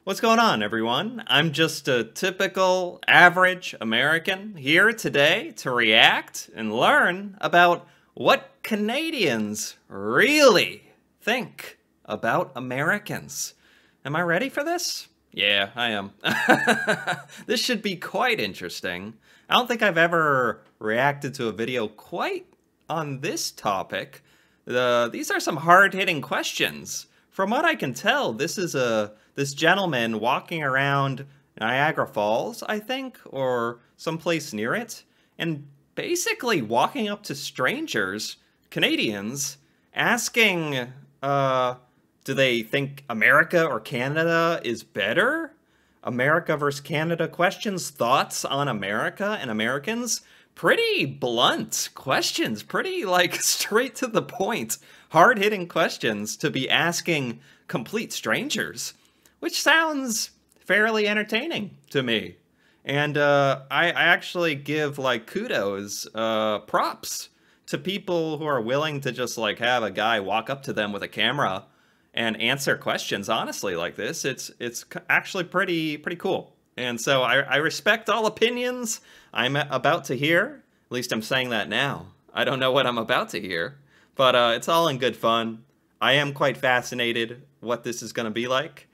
What's going on, everyone? I'm just a typical, average American here today to react and learn about what Canadians really think about Americans. Am I ready for this? Yeah, I am. This should be quite interesting. I don't think I've ever reacted to a video quite on this topic. These are some hard-hitting questions. From what I can tell, this is this gentleman walking around Niagara Falls, I think, or someplace near it, and basically walking up to strangers, Canadians, asking, do they think America or Canada is better? America versus Canada questions, thoughts on America and Americans. Pretty blunt questions, pretty, straight to the point. Hard-hitting questions to be asking complete strangers, which sounds fairly entertaining to me. And I actually give, kudos, props to people who are willing to just, have a guy walk up to them with a camera and answer questions honestly like this. It's actually pretty cool. And so I respect all opinions I'm about to hear. At least I'm saying that now. I don't know what I'm about to hear. But it's all in good fun. I am quite fascinated what this is going to be like.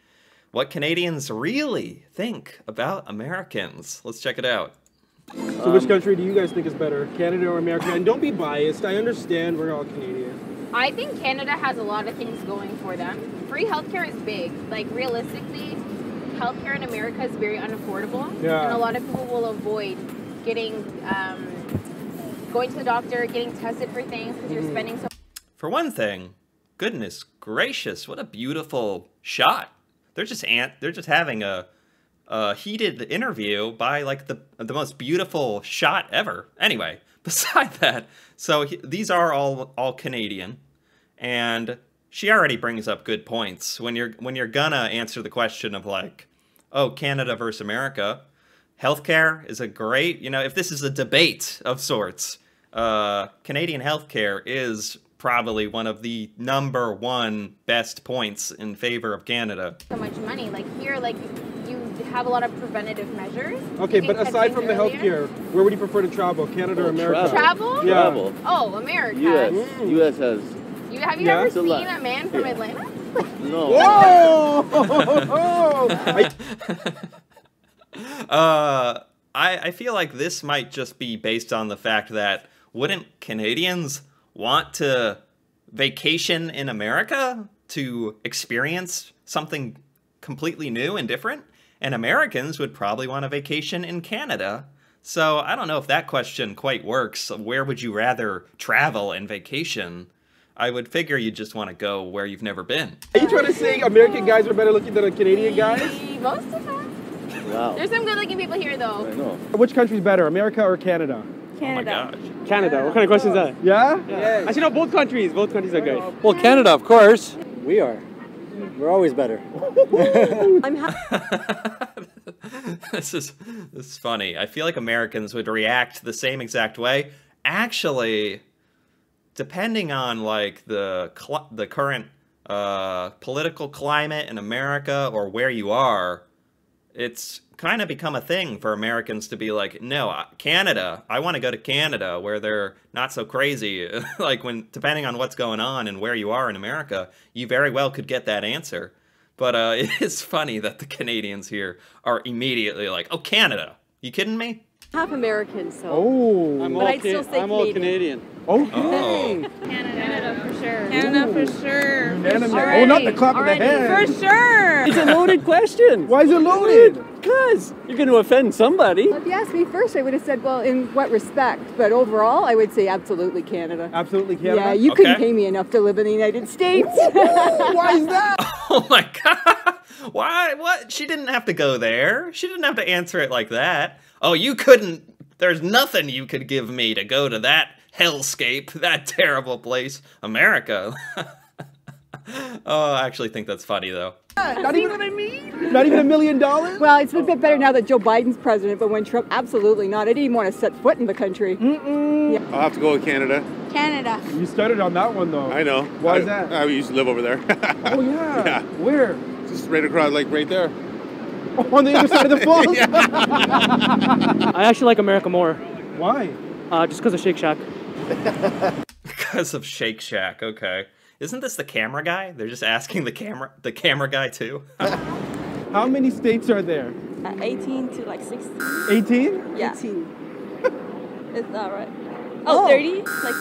What Canadians really think about Americans. Let's check it out. So which country do you guys think is better, Canada or America? And don't be biased. I understand we're all Canadian. I think Canada has a lot of things going for them. Free healthcare is big. Realistically, healthcare in America is very unaffordable. Yeah. And a lot of people will avoid getting, going to the doctor, getting tested for things because you're spending so. For one thing, goodness gracious, what a beautiful shot. They're just having a heated interview by the most beautiful shot ever. Anyway, beside that, so these are all Canadian, and she already brings up good points when you're gonna answer the question of oh, Canada versus America. Healthcare is a great, if this is a debate of sorts, Canadian healthcare is probably one of the #1 best points in favor of Canada. So much money. Here, you have a lot of preventative measures. Okay, but aside from the healthcare, where would you prefer to travel, Canada or America? Travel? Yeah. Travel. Oh, America. U.S. has. Have you ever seen a man from Atlanta? No. Whoa! I feel like this might just be based on the fact that wouldn't Canadians want to vacation in America to experience something completely new and different? And Americans would probably want a vacation in Canada. So I don't know if that question quite works. Where would you rather travel and vacation? I would figure you'd just want to go where you've never been. Are you trying to say American guys are better looking than Canadian guys? Most of them. Wow. There's some good looking people here though. I know. Which country's better, America or Canada? Canada. Oh my gosh. Canada. What kind of question is that? Yeah? Yes. Actually, no, both countries. Both countries are good. Well, Canada, of course. We are. We're always better. This is funny. I feel like Americans would react the same exact way. Actually, depending on the current political climate in America or where you are, it's kind of become a thing for Americans to be no, Canada, I want to go to Canada where they're not so crazy. Depending on what's going on and where you are in America, you very well could get that answer. But it is funny that the Canadians here are immediately oh, Canada. You kidding me? Half American, so. Oh. I'd still say I'm all Canadian. Okay. Canada for sure. Canada for sure. Unanimous. Oh, not the clap of the hand. For sure. It's a loaded question. Why is it loaded? Because you're going to offend somebody. Well, if you asked me first, I would have said, well, in what respect? But overall, I would say absolutely Canada. Absolutely Canada? Yeah, you couldn't pay me enough to live in the United States. Why is that? Oh my god! Why? What? She didn't have to go there. She didn't have to answer it like that. Oh, you couldn't. There's nothing you could give me to go to that hellscape, that terrible place, America. Oh, I actually think that's funny though. Not even what I mean? Not even $1 million? Well, it's a bit better now that Joe Biden's president, but when Trump, absolutely not. I didn't even want to set foot in the country. Mm-mm. I'll have to go with Canada. Canada. You started on that one though. I know. Why is that? I used to live over there. Oh yeah. Yeah. Where? Just right across, right there. On the other side of the falls? I actually like America more, Why? just because of Shake Shack. Because of Shake Shack, okay. Isn't this the camera guy? They're just asking the camera guy too. How many states are there? 18 to like 60. 18? Yeah. 18. Is that right? Oh, 30? Like.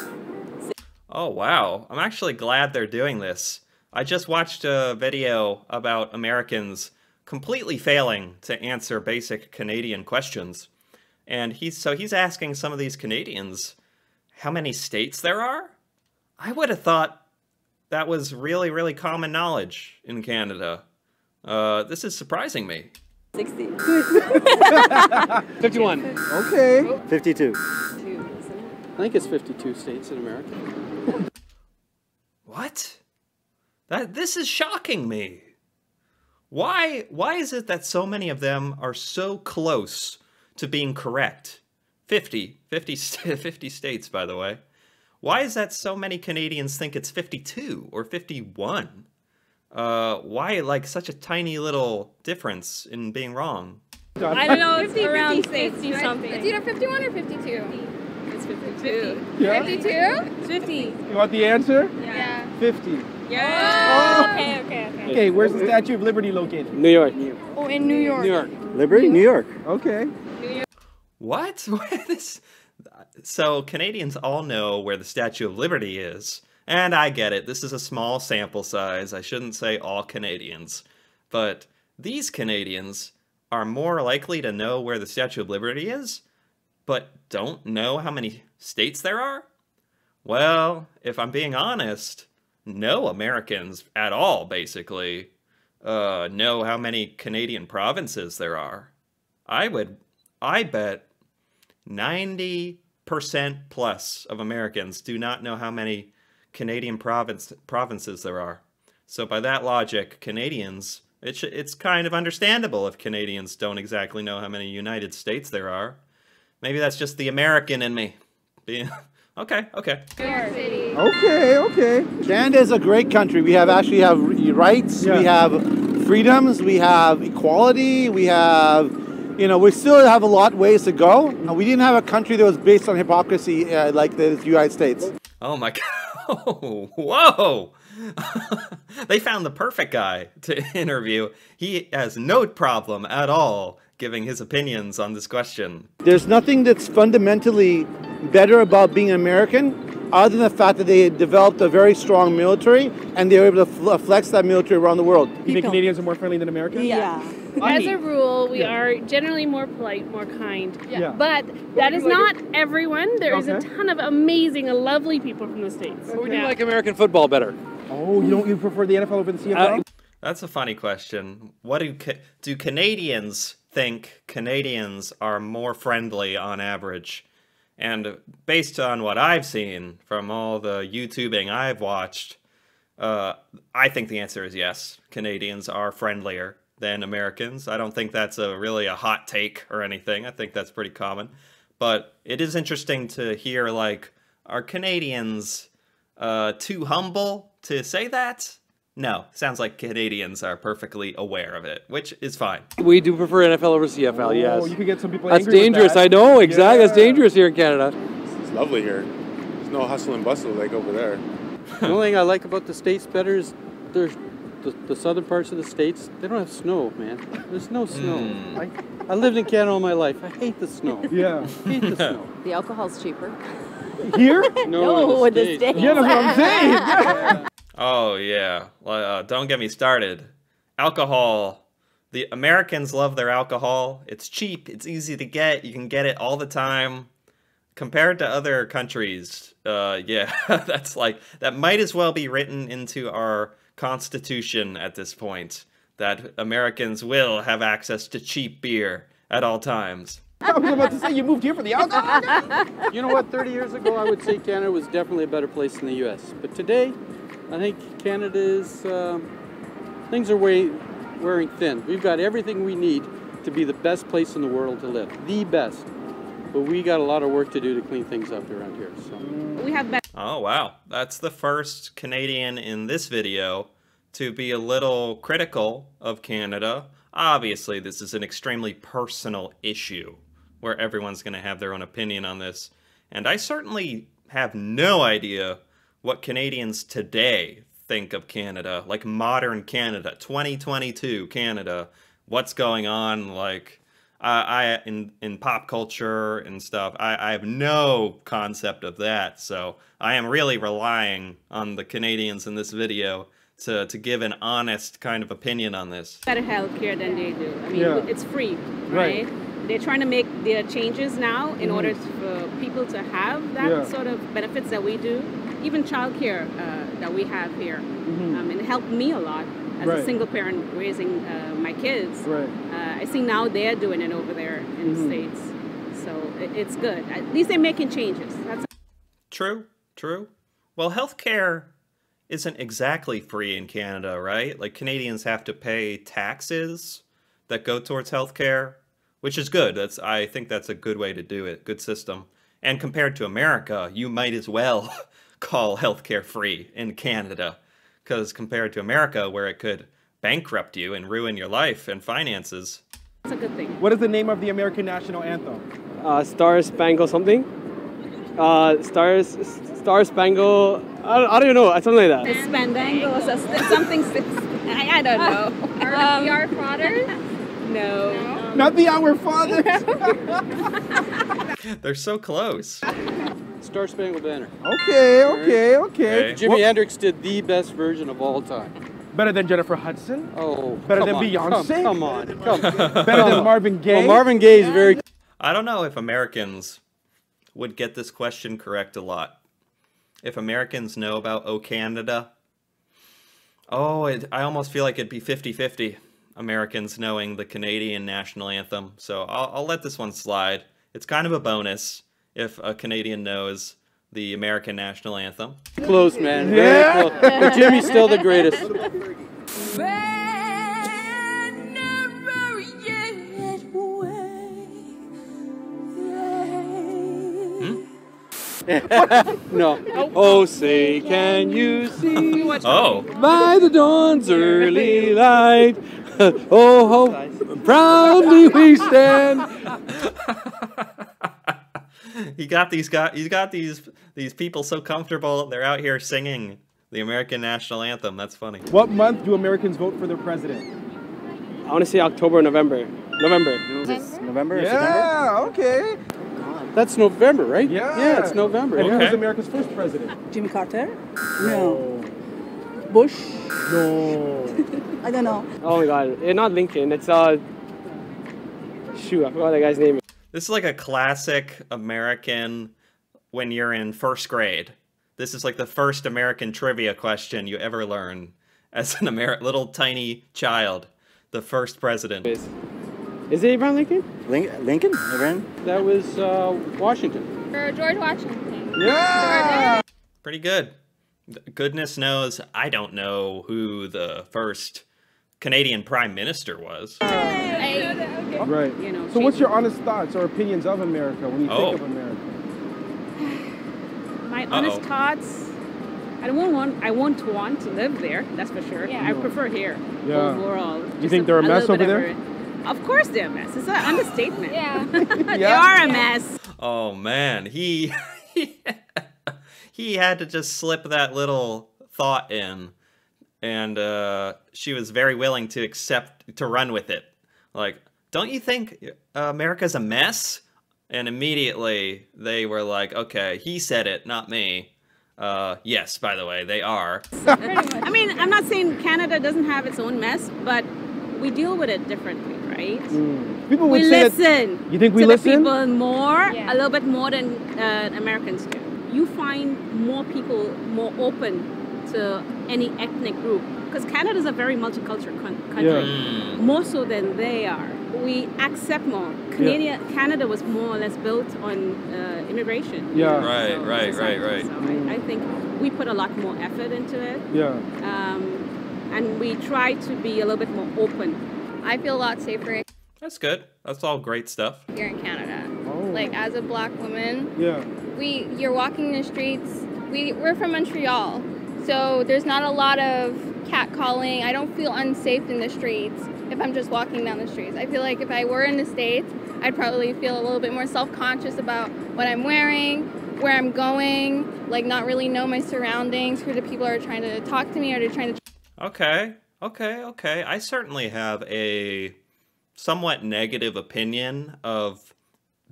Oh, wow. I'm actually glad they're doing this. I just watched a video about Americans completely failing to answer basic Canadian questions. And he's asking some of these Canadians how many states there are? I would have thought that was really, really common knowledge in Canada. This is surprising me. 60. 51. Okay. 52. I think it's 52 states in America. What? This is shocking me. Why is it that so many of them are so close to being correct? 50 states, by the way. Why is that so many Canadians think it's 52 or 51? Why, like, such a tiny little difference in being wrong? I don't know, it's 50, around 50, 50 something. It's either 51 or 52. It's 52. Yeah. 52? It's 50. You want the answer? Yeah. 50. Yeah. Oh. Okay. Okay, where's the Statue of Liberty located? New York. Oh, in New York. New York. Liberty, New York. Okay. What? So Canadians all know where the Statue of Liberty is. And I get it, this is a small sample size. I shouldn't say all Canadians. But these Canadians are more likely to know where the Statue of Liberty is, but don't know how many states there are? Well, if I'm being honest, no Americans at all, basically, know how many Canadian provinces there are. I bet 90% plus of Americans do not know how many Canadian provinces there are. So by that logic, Canadians, it's kind of understandable if Canadians don't exactly know how many United States there are. Maybe that's just the American in me. Okay. New York City. Okay. Canada is a great country. We actually have rights, we have freedoms, we have equality, we have, we still have a lot ways to go. We didn't have a country that was based on hypocrisy like the United States. Oh my God. Oh, whoa. They found the perfect guy to interview. He has no problem at all giving his opinions on this question. There's nothing that's fundamentally better about being an American other than the fact that they developed a very strong military and they were able to flex that military around the world. You think Canadians are more friendly than Americans? Yeah. As a rule, we are generally more polite, more kind. Yeah. But that is not everyone. There is a ton of amazing, lovely people from the States. We do like American football better. Oh, you prefer the NFL over the CFL? That's a funny question. What do Canadians think Canadians are more friendly on average? And based on what I've seen from all the YouTubing I've watched, I think the answer is yes. Canadians are friendlier than Americans. I don't think that's really a hot take or anything. I think that's pretty common. But it is interesting to hear, like, are Canadians too humble to say that? No, sounds like Canadians are perfectly aware of it, which is fine. We do prefer NFL over CFL, yes. Oh, you could get some people That's angry dangerous, with that. I know, exactly. That's dangerous here in Canada. It's lovely here. There's no hustle and bustle like over there. The only thing I like about the States better is there's the southern parts of the States, they don't have snow, man. There's no snow. I lived in Canada all my life. I hate the snow. Yeah. I hate the snow. The alcohol's cheaper. Here? No, in the States. Yeah, that's what I'm saying. Oh, yeah. Don't get me started. Alcohol. The Americans love their alcohol. It's cheap. It's easy to get. You can get it all the time. Compared to other countries, yeah, that might as well be written into our Constitution at this point, that Americans will have access to cheap beer at all times. I was about to say, you moved here for the alcohol? You know what, 30 years ago I would say Canada was definitely a better place than the U.S. But today, I think Canada is, things are wearing thin. We've got everything we need to be the best place in the world to live. The best. But we got a lot of work to do to clean things up around here. So We have Oh, wow. That's the first Canadian in this video to be a little critical of Canada. obviously this is an extremely personal issue where everyone's going to have their own opinion on this. And I certainly have no idea what Canadians today think of Canada, like modern Canada, 2022 Canada. What's going on, like, in pop culture and stuff. I have no concept of that, so I am really relying on the Canadians in this video to give an honest kind of opinion on this. Better health care than they do. I mean, it's free, right? They're trying to make their changes now in order for people to have that sort of benefits that we do. Even childcare that we have here. And it helped me a lot as a single parent raising my kids. I see now they're doing it over there in the States. So it's good. At least they're making changes. That's True. Well, healthcare isn't exactly free in Canada, right? Like, Canadians have to pay taxes that go towards healthcare, which is good. I think that's a good way to do it. Good system. And compared to America, you might as well call healthcare free in Canada, because compared to America, where it could bankrupt you and ruin your life and finances. a good thing. What is the name of the American national anthem? Star Spangled something. Star Spangled. I don't know. Something like that. Spandangle, something. I don't know. Are our fathers? No. Not the Our Fathers. They're so close. Star Spangled Banner. Okay. Jimi Hendrix did the best version of all time. Better than Jennifer Hudson? Oh, better than Beyonce? Come on. Better than Marvin Gaye? Well, Marvin Gaye is very... I don't know if Americans would get this question correct a lot. If Americans know about O Canada, I almost feel like it'd be 50-50. Americans knowing the Canadian national anthem. So I'll let this one slide. It's kind of a bonus if a Canadian knows the American national anthem. Close, man. Very close. But Jimmy's still the greatest. No. Oh, say, can you see? Oh. By the dawn's early light. Oh, proudly we stand. You got these people so comfortable. They're out here singing the American national anthem. That's funny. What month do Americans vote for their president? I want to say October or November. November. November? Yeah, okay. That's November, right? Yeah. It's November. And who was America's first president? Jimmy Carter? No. Bush? No. I don't know. Oh my God! It's not Lincoln. It's shoot, I forgot what that guy's name. This is like a classic American when you're in first grade. This is like the first American trivia question you ever learn as an little tiny child. The first president. Is it Abraham Lincoln? Lincoln? Abraham? That was Washington. Or George Washington. Yeah! Pretty good. Goodness knows I don't know who the first Canadian Prime Minister was. Right. You know, so what's your honest thoughts or opinions of America when you think of America? My honest thoughts, I won't want to live there, that's for sure. Yeah. I prefer here overall. You think they're a mess over there? Of course they're a mess. It's an understatement. Yeah. They are a mess. Oh man, he had to just slip that little thought in, and she was very willing to run with it. Like, don't you think America's a mess? And immediately they were like, okay, he said it, not me. Yes, by the way, they are. I mean, I'm not saying Canada doesn't have its own mess, but we deal with it differently, right? People would we say listen. You think we to listen? The people more, a little bit more than Americans do. You find more people more open to any ethnic group, because Canada's a very multicultural country, more so than they are. We accept more. Canada was more or less built on immigration. Yeah. Right. So I think we put a lot more effort into it. Yeah. And we try to be a little bit more open. I feel a lot safer That's good. That's all great stuff. here in Canada. Like, as a black woman, you're walking the streets. We're from Montreal, so there's not a lot of catcalling. I don't feel unsafe in the streets. if I'm just walking down the streets. I feel like if I were in the States, I'd probably feel a little bit more self-conscious about what I'm wearing, where I'm going, like not really know my surroundings, who the people are trying to talk to me or they're trying to... Okay. I certainly have a somewhat negative opinion of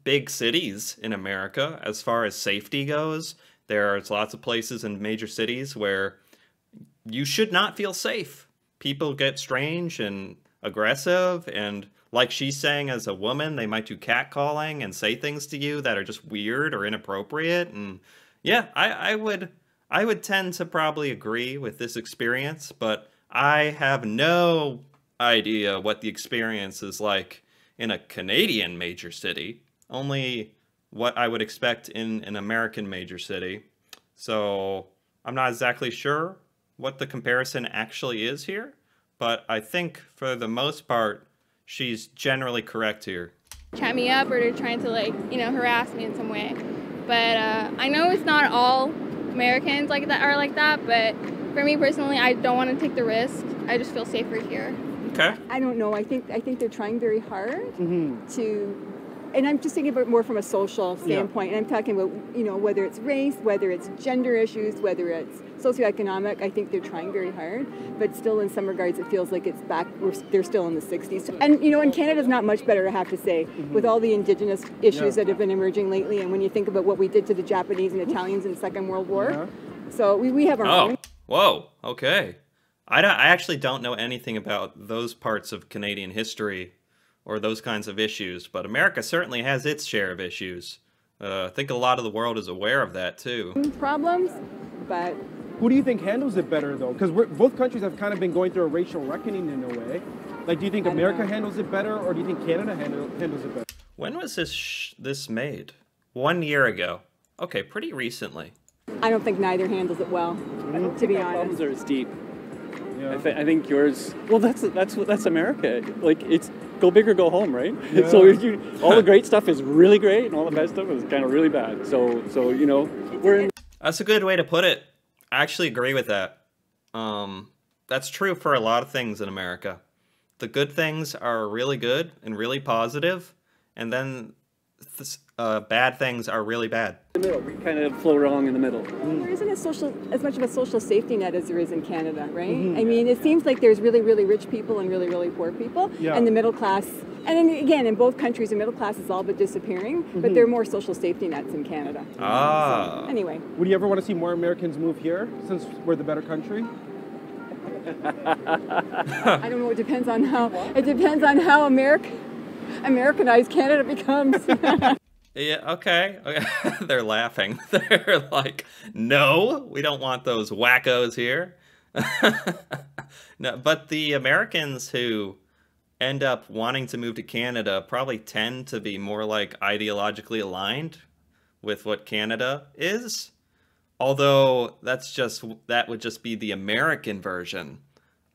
big cities in America as far as safety goes. There's lots of places in major cities where you should not feel safe. People get strange and aggressive, and like she's saying, as a woman, they might do catcalling and say things to you that are just weird or inappropriate. And yeah, I would tend to probably agree with this experience, but I have no idea what the experience is like in a Canadian major city, only what I would expect in an American major city. So I'm not exactly sure what the comparison actually is here, but I think for the most part, she's generally correct here. Chat me up or they're trying to like, you know, harass me in some way. But I know it's not all Americans like that are like that, but for me personally, I don't want to take the risk. I just feel safer here. Okay. I don't know. I think they're trying very hard to, and I'm just thinking about more from a social standpoint. And I'm talking about, you know, whether it's race, whether it's gender issues, whether it's socioeconomic. I think they're trying very hard, but still in some regards it feels like it's back. They're still in the 60s. And you know, and Canada's not much better, I have to say, with all the Indigenous issues that have been emerging lately. And when you think about what we did to the Japanese and Italians in the Second World War, so we have our own. Whoa, okay. I actually don't know anything about those parts of Canadian history or those kinds of issues, but America certainly has its share of issues. I think a lot of the world is aware of that too. Problems, but... Who do you think handles it better though? Because both countries have kind of been going through a racial reckoning in a way. Like, do you think America handles it better, or do you think Canada handles it better? When was this made? 1 year ago. Okay, pretty recently. I don't think neither handles it well, to be honest. Problems are as deep. Yeah. I think yours. Well, that's America. Like, it's go big or go home, right? Yeah. So all the great stuff is really great, and all the bad stuff is kind of really bad. So you know, we're in. That's a good way to put it. I actually agree with that. That's true for a lot of things in America. The good things are really good and really positive, and then bad things are really bad. The middle, we kind of float along in the middle. There isn't as much of a social safety net as there is in Canada, right? I mean, it seems like there's really, really rich people and really, really poor people, and the middle class. And then again, in both countries, the middle class is all but disappearing, but there are more social safety nets in Canada. So, anyway. Would you ever want to see more Americans move here, since we're the better country? I don't know. It depends on how Americanized Canada becomes. Yeah, okay. They're laughing. They're like, no, we don't want those wackos here. No, but the Americans who end up wanting to move to Canada probably tend to be more like ideologically aligned with what Canada is. Although that would just be the American version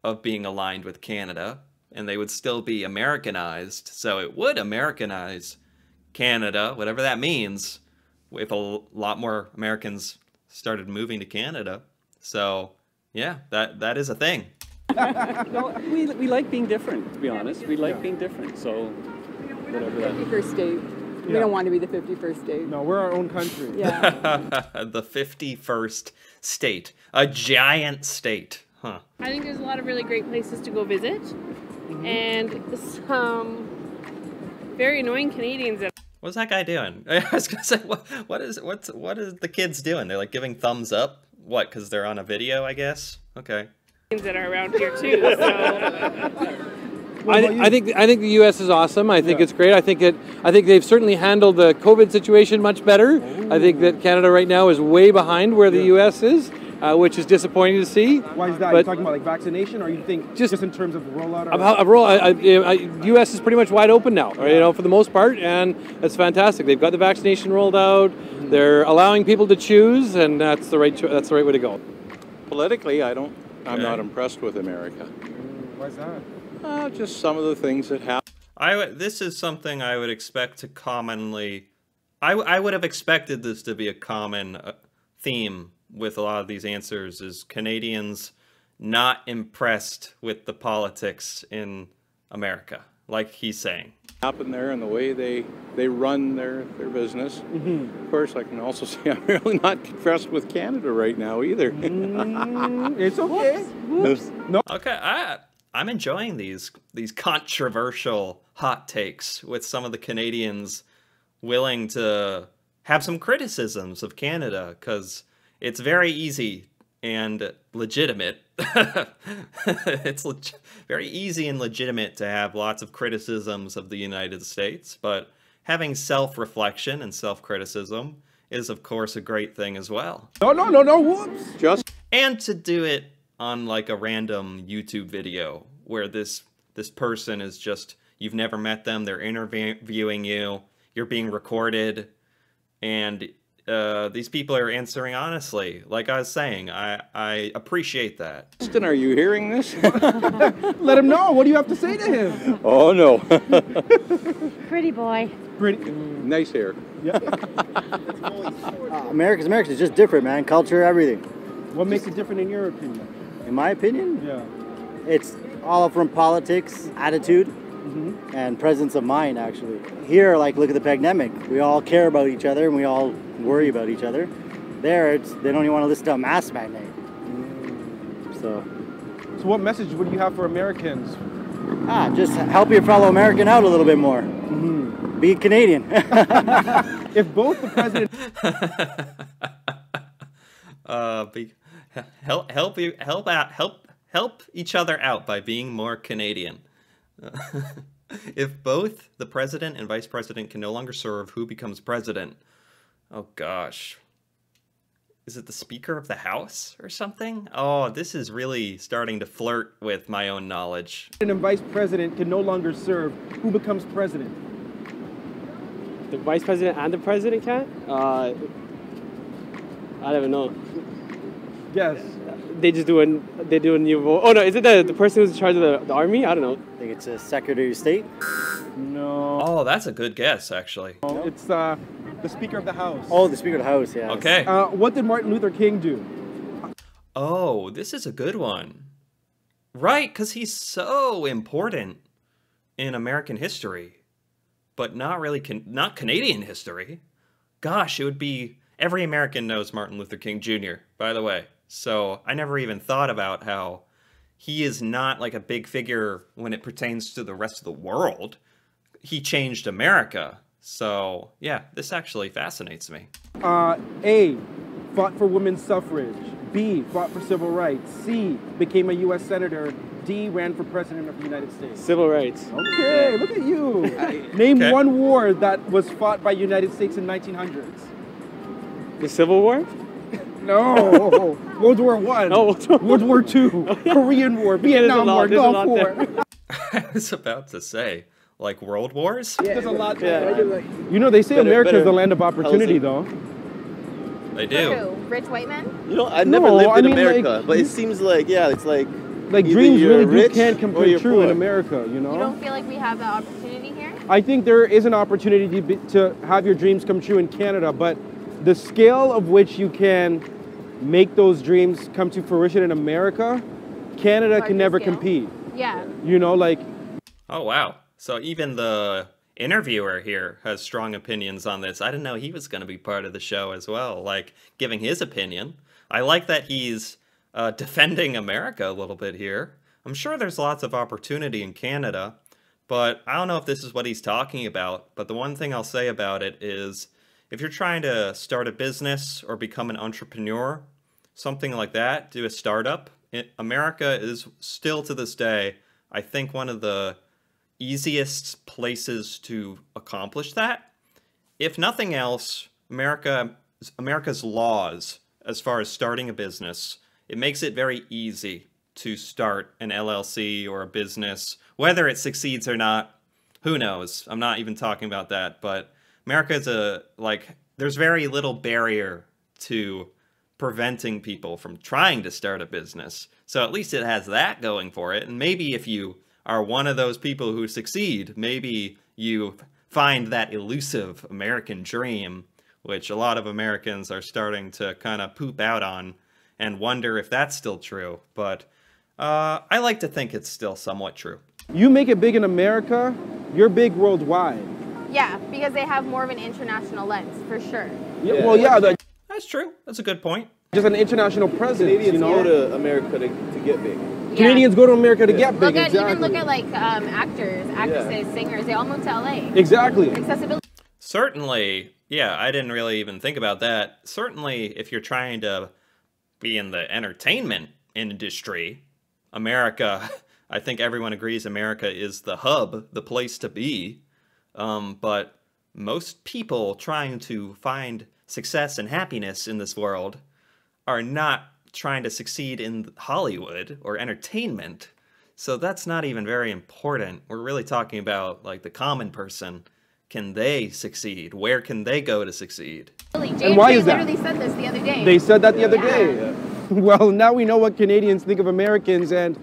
of being aligned with Canada, and they would still be Americanized. So it would Americanize Canada, whatever that means, if a lot more Americans started moving to Canada. So yeah, that is a thing. No, we like being different, to be honest. We like being different, so whatever that 51st state. We don't want to be the 51st state. No, we're our own country. Yeah. The 51st state. A giant state. Huh. I think there's a lot of really great places to go visit. And some very annoying Canadians that... What's that guy doing? I was gonna say, what is the kids doing? They're like giving thumbs up? What, because they're on a video, I guess? Okay. That are around here too, so... I think the U.S. is awesome. I think it's great. I think they've certainly handled the COVID situation much better. I think that Canada right now is way behind where the U.S. is, which is disappointing to see. Why is that? Are you talking about like vaccination, or you think just in terms of rollout? U.S. is pretty much wide open now, you know, for the most part, and that's fantastic. They've got the vaccination rolled out. They're allowing people to choose, and that's the right way to go. Politically, I'm not impressed with America. Why is that? Just some of the things that happen. This is something I would expect to commonly... I would have expected this to be a common theme with a lot of these answers, is Canadians not impressed with the politics in America, like he's saying. Happen there and the way they run their business. Of course, I can also say I'm really not impressed with Canada right now either. It's okay. No. Okay, I'm enjoying these controversial hot takes with some of the Canadians willing to have some criticisms of Canada, because it's very easy and legitimate. It's very easy and legitimate to have lots of criticisms of the United States, but having self-reflection and self-criticism is, of course, a great thing as well. No, whoops. And to do it on like a random YouTube video where this person is just, you've never met them, they're interviewing you, you're being recorded, and these people are answering honestly. Like I was saying, I appreciate that. Justin, are you hearing this? Let him know. What do you have to say to him? Oh, no. Pretty boy. Pretty. Nice hair. Yeah. America's It's just different, man. Culture, everything. What makes it different in your opinion? In my opinion? Yeah. It's all from politics, attitude, and presence of mind, actually. Here, like, look at the pandemic. We all care about each other and we all worry about each other. There, they don't even want to listen to a mask mandate. So what message would you have for Americans? Just help your fellow American out a little bit more. Be Canadian. If both the president... help each other out by being more Canadian. If both the president and vice president can no longer serve, who becomes president? Oh gosh. Is it the Speaker of the House or something? Oh, this is really starting to flirt with my own knowledge. And vice president can no longer serve, who becomes president? The vice president and the president can't? I don't even know. Yes. They do a new vote. Oh no, is it the person who's in charge of the army? I don't know. I think it's a Secretary of State. No. Oh, that's a good guess, actually. Oh, it's the Speaker of the House. Oh, the Speaker of the House, yeah. Okay. What did Martin Luther King do? Oh, this is a good one. Right, because he's so important in American history, but not really, not Canadian history. Gosh, it would be, every American knows Martin Luther King Jr., by the way. So I never even thought about how he is not like a big figure when it pertains to the rest of the world. He changed America. So yeah, this actually fascinates me. A, fought for women's suffrage. B, fought for civil rights. C, became a U.S. Senator. D, ran for President of the United States. Civil rights. Okay, look at you. Name one war that was fought by United States in 1900s. The Civil War? No. World War I. Oh, World War II. Korean War. Vietnam War. Gulf War. I was about to say, like World Wars? Yeah, there's a lot there. You know, they say America is the land of opportunity, though. They do. True. Rich white men? You know, I've never lived in America, but it seems like, yeah, it's like dreams really rich can come true in America, you know? You don't feel like we have that opportunity here? I think there is an opportunity to have your dreams come true in Canada, but the scale of which you can make those dreams come to fruition in America, Canada can never compete. Yeah. You know, like... Oh, wow. So even the interviewer here has strong opinions on this. I didn't know he was going to be part of the show as well, like giving his opinion. I like that he's defending America a little bit here. I'm sure there's lots of opportunity in Canada, but I don't know if this is what he's talking about. But the one thing I'll say about it is, if you're trying to start a business or become an entrepreneur, something like that, do a startup, America is still to this day, I think, one of the easiest places to accomplish that. If nothing else, America's laws, as far as starting a business, it makes it very easy to start an LLC or a business. Whether it succeeds or not, who knows? I'm not even talking about that, but America is there's very little barrier to preventing people from trying to start a business. So at least it has that going for it. And maybe if you are one of those people who succeed, maybe you find that elusive American dream, which a lot of Americans are starting to kind of poop out on and wonder if that's still true. But I like to think it's still somewhat true. You make it big in America, you're big worldwide. Yeah, because they have more of an international lens, for sure. Yeah, well, yeah, that's true. That's a good point. Just an international presence, Canadians you know? go to America to get big. Canadians go to America to get big, Even look at like actors, actresses, singers, they all move to LA. Exactly. Accessibility. Certainly, yeah, I didn't really even think about that. Certainly, if you're trying to be in the entertainment industry, America, I think everyone agrees America is the hub, the place to be. But most people trying to find success and happiness in this world are not trying to succeed in Hollywood or entertainment. So that's not even very important. We're really talking about like the common person. Can they succeed? Where can they go to succeed? And why is that? Literally said this the other day. They said that the other day. Well, now we know what Canadians think of Americans, and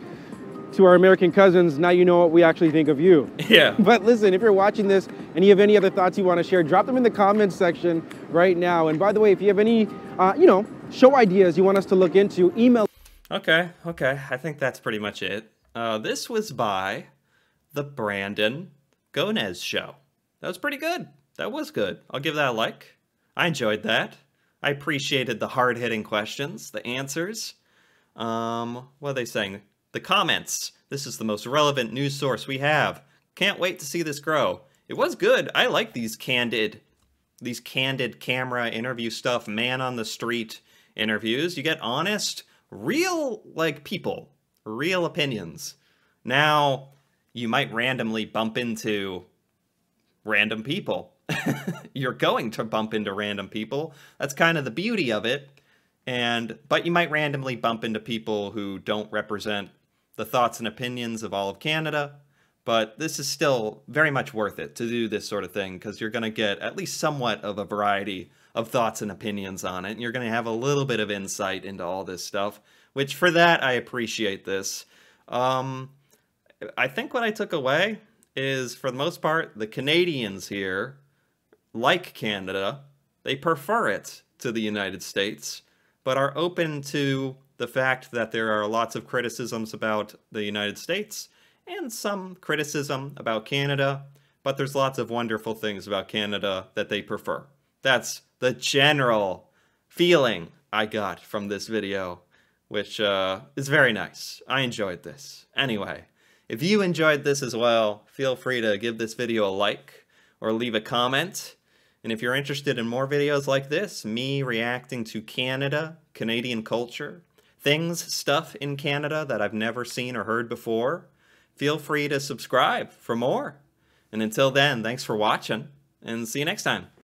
to our American cousins, now you know what we actually think of you. Yeah. But listen, if you're watching this and you have any other thoughts you want to share, drop them in the comments section right now. And by the way, if you have any, show ideas you want us to look into, email. Okay. I think that's pretty much it. This was by the Brandon Gonez Show. That was pretty good. That was good. I'll give that a like. I enjoyed that. I appreciated the hard-hitting questions, the answers. What are they saying? The comments. This is the most relevant news source we have. Can't wait to see this grow. It was good. I like these candid camera interview stuff, man on the street interviews. You get honest, real, people, real opinions. Now, you might randomly bump into random people. You're going to bump into random people. That's kind of the beauty of it. But you might randomly bump into people who don't represent the thoughts and opinions of all of Canada. But this is still very much worth it to do this sort of thing, because you're going to get at least somewhat of a variety of thoughts and opinions on it. And you're going to have a little bit of insight into all this stuff, which for that, I appreciate this. I think what I took away is, for the most part, the Canadians here, like Canada, they prefer it to the United States, but are open to the fact that there are lots of criticisms about the United States and some criticism about Canada, but there's lots of wonderful things about Canada that they prefer. That's the general feeling I got from this video, which is very nice. I enjoyed this. Anyway, if you enjoyed this as well, feel free to give this video a like or leave a comment. And if you're interested in more videos like this, me reacting to Canada, Canadian culture, stuff in Canada that I've never seen or heard before, feel free to subscribe for more. And until then, thanks for watching, and see you next time.